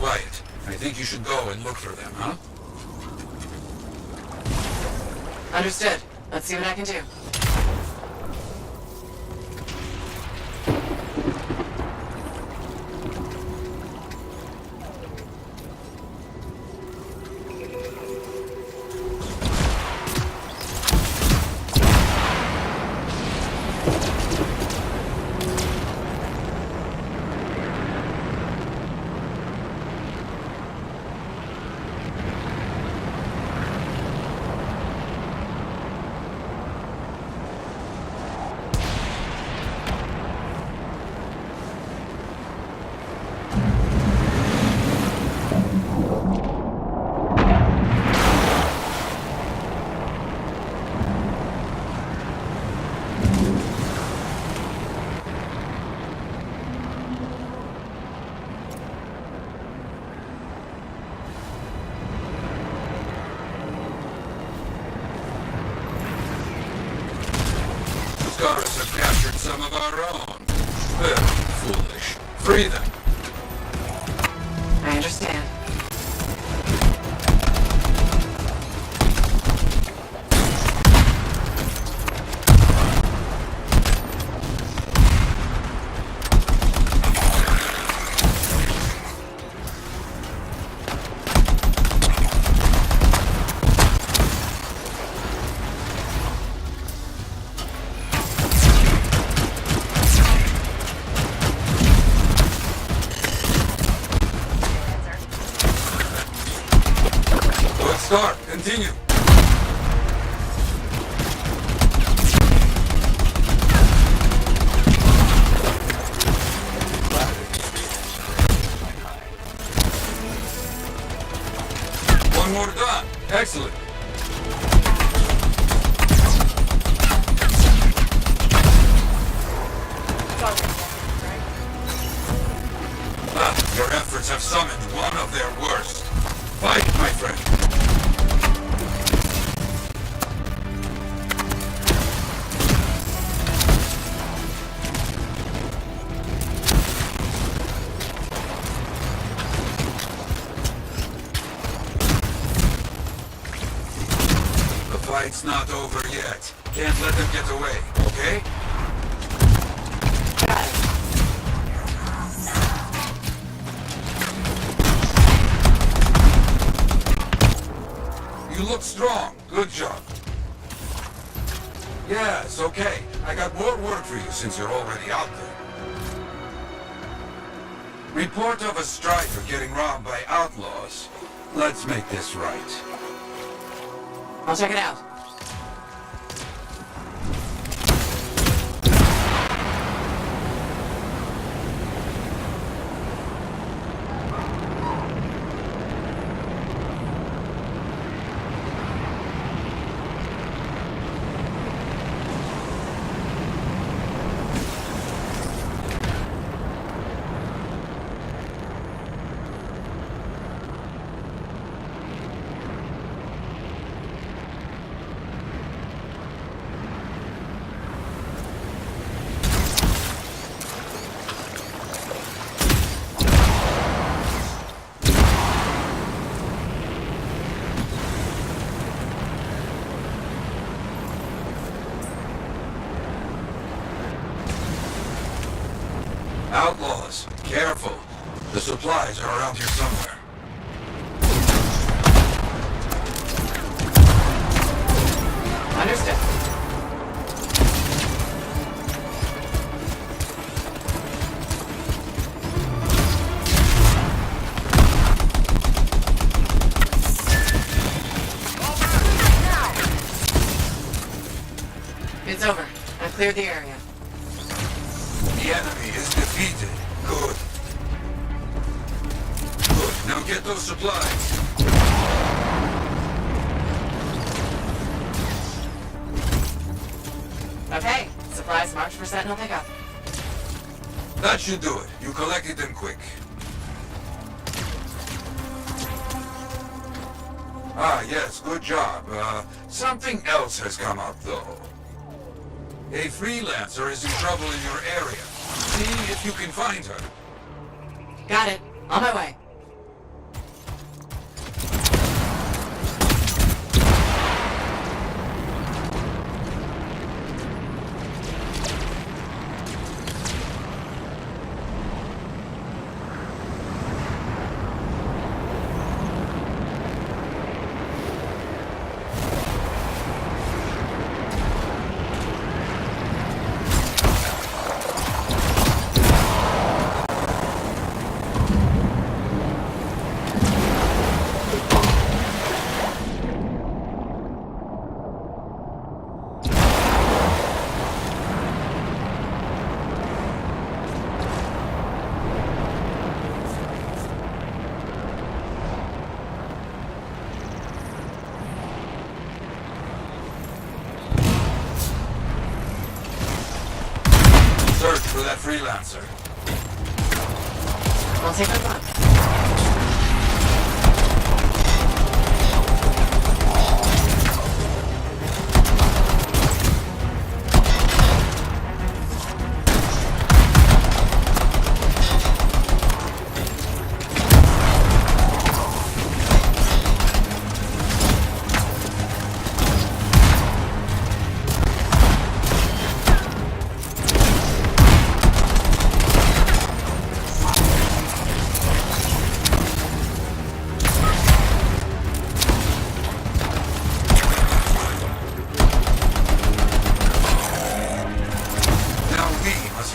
quiet. I think you should go and look for them, huh? Understood. Let's see what I can do. Scars have captured some of our own. Very foolish. Free them. I understand. Start. Continue. One more done. Excellent. Your efforts have summoned one of their worst. Fight, my friend. Fight's not over yet. Can't let them get away, okay? Got it. You look strong. Good job. Yes, okay. I got more work for you since you're already out there. Report of a striker getting robbed by outlaws. Let's make this right. I'll check it out. Outlaws, careful. The supplies are around here somewhere. Understood. It's over. I've cleared the area. The enemy is defeated. Good. Good. Now get those supplies. Okay. Supplies marked for Sentinel pickup. That should do it. You collected them quick. Ah, yes. Good job. Something else has come up, though. A freelancer is in trouble in your area. See if you can find her. Got it. On my way. for that freelancer. I'll take a look.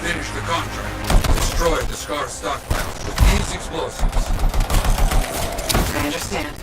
Finish the contract. Destroy the Scar stockpiles with these explosives. I understand.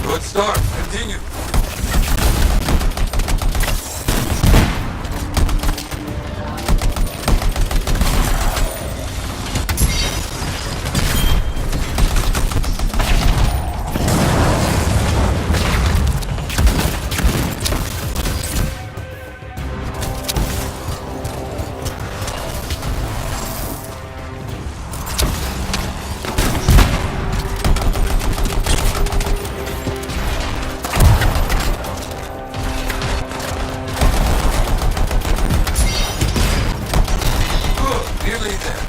Good start. Continue. Nearly there.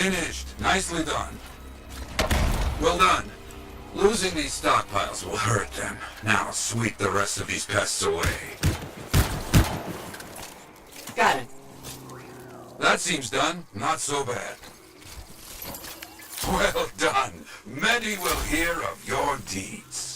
Finished. Nicely done. Well done. Losing these stockpiles will hurt them. Now sweep the rest of these pests away. Got it. That seems done. Not so bad. Well done. Many will hear of your deeds.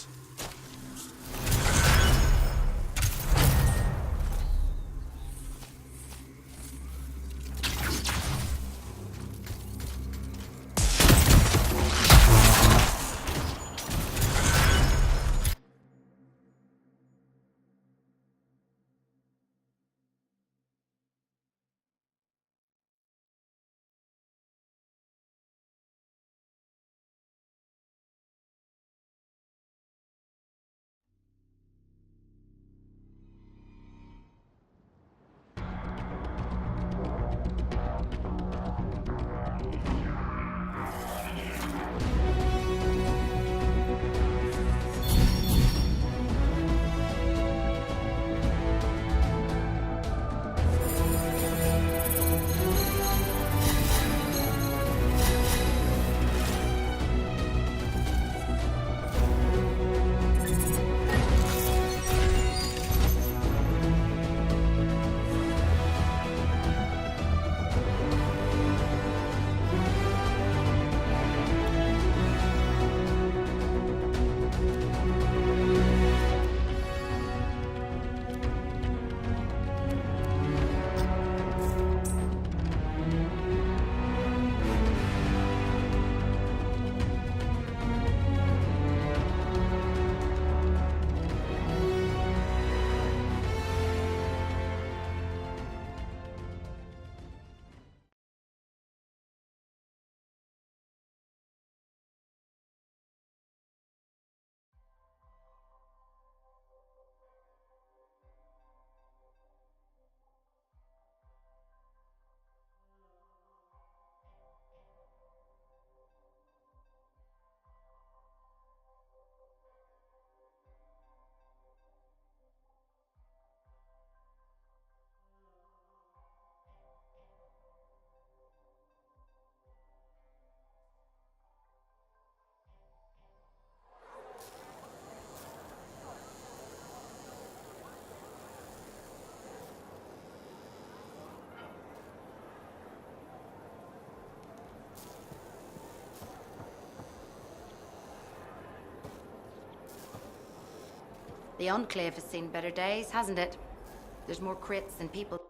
The Enclave has seen better days, hasn't it? There's more crits than people.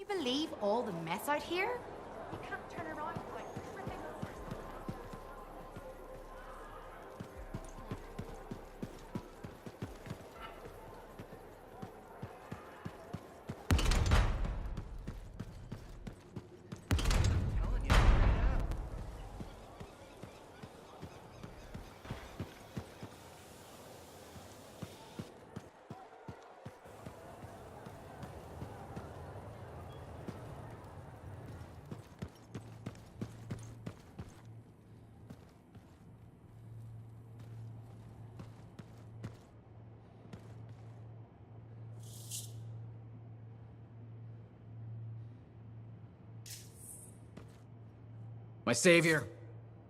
Can you believe all the mess out here? You can't turn around without tripping over something. My savior,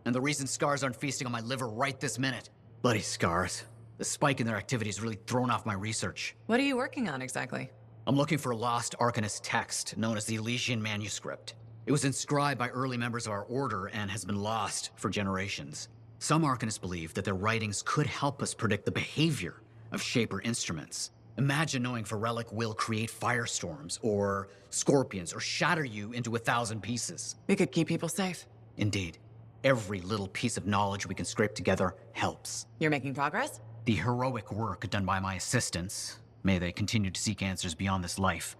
and the reason scars aren't feasting on my liver right this minute. Bloody scars. The spike in their activity has really thrown off my research. What are you working on exactly? I'm looking for a lost Arcanist text known as the Elysian Manuscript. It was inscribed by early members of our order and has been lost for generations. Some Arcanists believe that their writings could help us predict the behavior of Shaper instruments. Imagine knowing if a relic will create firestorms, or scorpions, or shatter you into 1,000 pieces. We could keep people safe. Indeed. Every little piece of knowledge we can scrape together helps. You're making progress? The heroic work done by my assistants, may they continue to seek answers beyond this life,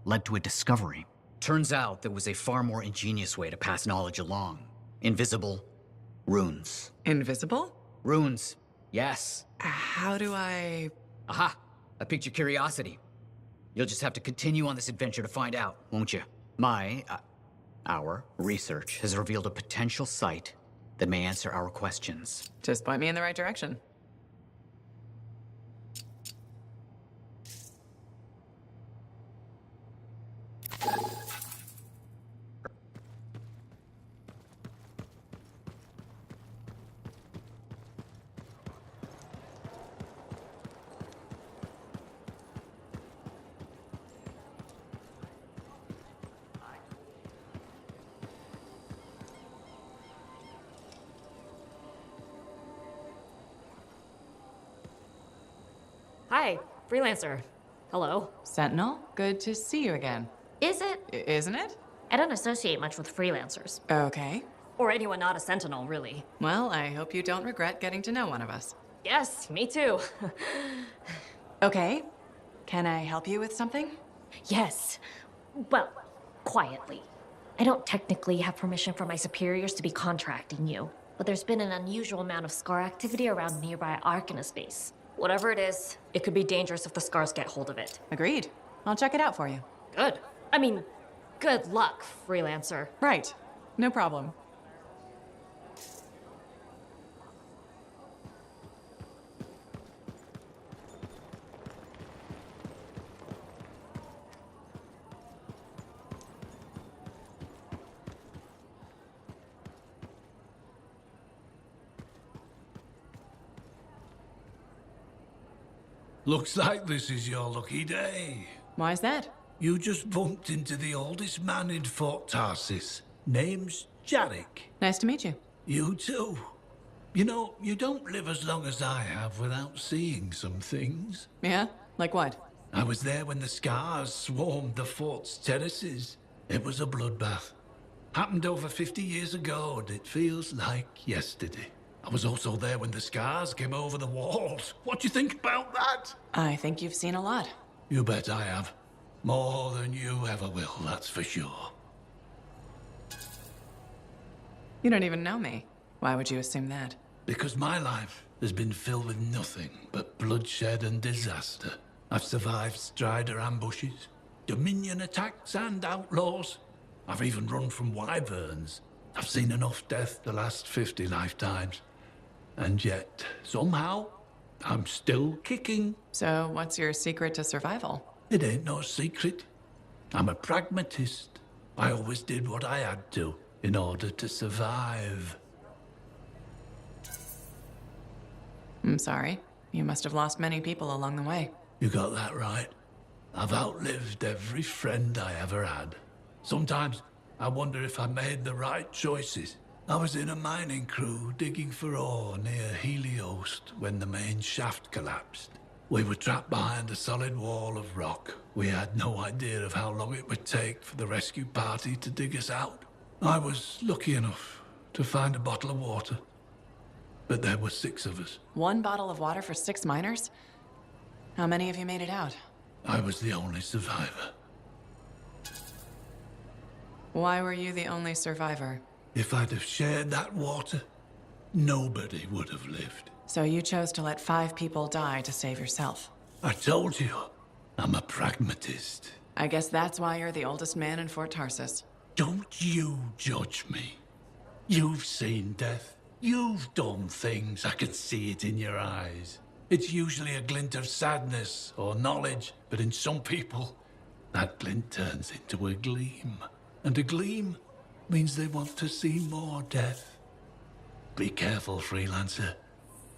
led to a discovery. Turns out there was a far more ingenious way to pass knowledge along. Invisible runes. Invisible? Runes, yes. How do I... Aha! I piqued your curiosity. You'll just have to continue on this adventure to find out, won't you? Our research has revealed a potential site that may answer our questions. Just point me in the right direction. Hi, freelancer. Hello. Sentinel, good to see you again. Is it? Isn't it? I don't associate much with freelancers. Okay. Or anyone not a Sentinel, really. Well, I hope you don't regret getting to know one of us. Yes, me too. Okay. Can I help you with something? Yes. Well, quietly. I don't technically have permission from my superiors to be contracting you, but there's been an unusual amount of Scar activity around nearby Arcanist base. Whatever it is, it could be dangerous if the Scars get hold of it. Agreed. I'll check it out for you. Good. I mean, good luck, freelancer. Right. No problem. Looks like this is your lucky day. Why is that? You just bumped into the oldest man in Fort Tarsis. Name's Jarek. Nice to meet you. You too. You know, you don't live as long as I have without seeing some things. Yeah? Like what? I was there when the Scars swarmed the fort's terraces. It was a bloodbath. Happened over 50 years ago, and it feels like yesterday. I was also there when the Scars came over the walls. What do you think about that? I think you've seen a lot. You bet I have. More than you ever will, that's for sure. You don't even know me. Why would you assume that? Because my life has been filled with nothing but bloodshed and disaster. I've survived Strider ambushes, Dominion attacks and outlaws. I've even run from wyverns. I've seen enough death to last 50 lifetimes. And yet, somehow, I'm still kicking. So, what's your secret to survival? It ain't no secret. I'm a pragmatist. I always did what I had to in order to survive. I'm sorry. You must have lost many people along the way. You got that right. I've outlived every friend I ever had. Sometimes I wonder if I made the right choices. I was in a mining crew digging for ore near Heliost when the main shaft collapsed. We were trapped behind a solid wall of rock. We had no idea of how long it would take for the rescue party to dig us out. I was lucky enough to find a bottle of water. But there were 6 of us. 1 bottle of water for 6 miners? How many of you made it out? I was the only survivor. Why were you the only survivor? If I'd have shared that water, nobody would have lived. So you chose to let 5 people die to save yourself. I told you, I'm a pragmatist. I guess that's why you're the oldest man in Fort Tarsis. Don't you judge me. You've seen death. You've done things. I can see it in your eyes. It's usually a glint of sadness or knowledge, but in some people, that glint turns into a gleam. And a gleam means they want to see more death. Be careful, freelancer.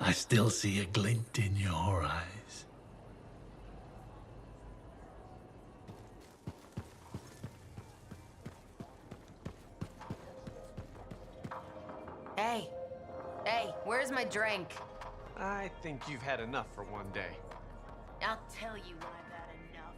I still see a glint in your eyes. Hey, where's my drink? I think you've had enough for one day. I'll tell you when I've had enough.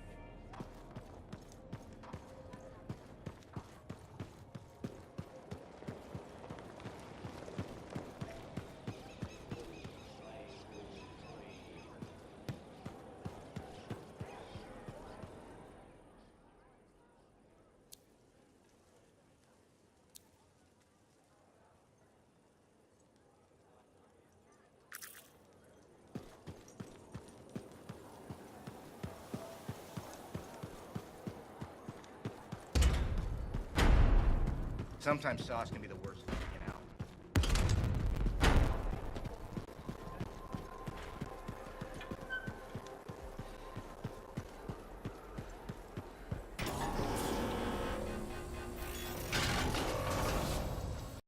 Sometimes sauce can be the worst.